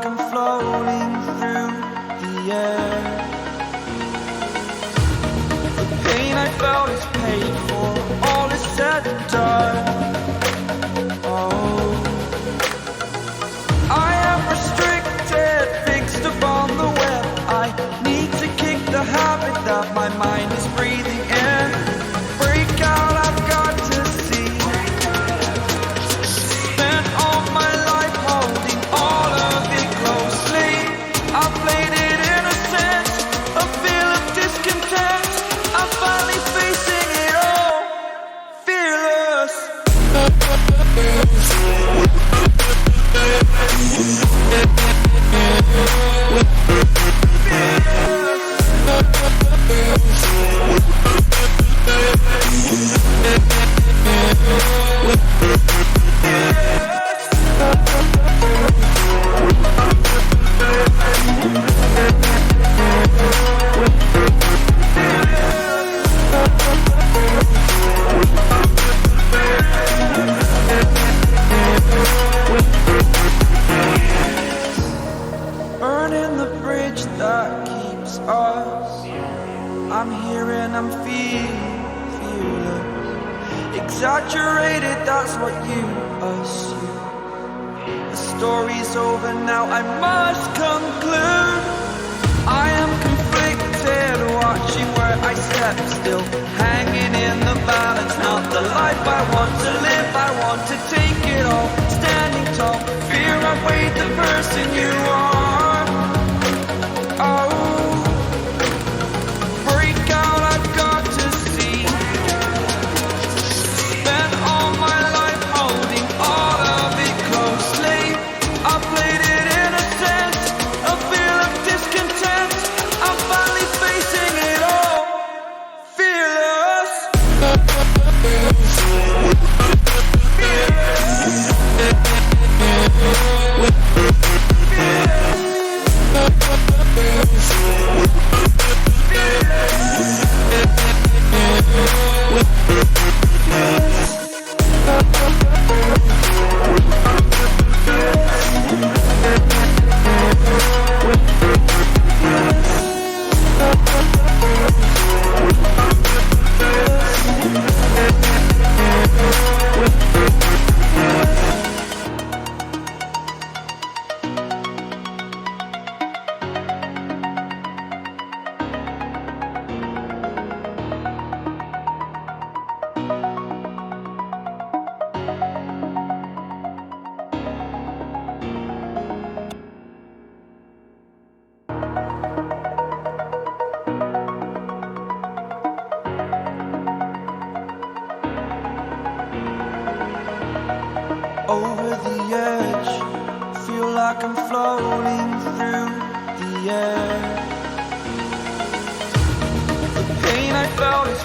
like I'm floating through the air. The pain I felt is paid for, all is said and done. Oh, I am restricted, fixed upon the web. I need to kick the habit that my mind is breathing in. Break out, I've got to see. Spent all my life holding all of it closely. I played it innocent, a feel of discontent. I'm finally facing it all, fearless. Burning the bridge that keeps us. I'm here and I'm feeling exaggerated, that's what you assume. The story's over now, I must conclude. I am conflicted, watching where I step still, hanging in the balance. Not the life I want to live, I want to take it all. Standing tall, fear I've weighed the person you are. Over the edge, feel like I'm floating through the air. The pain I felt is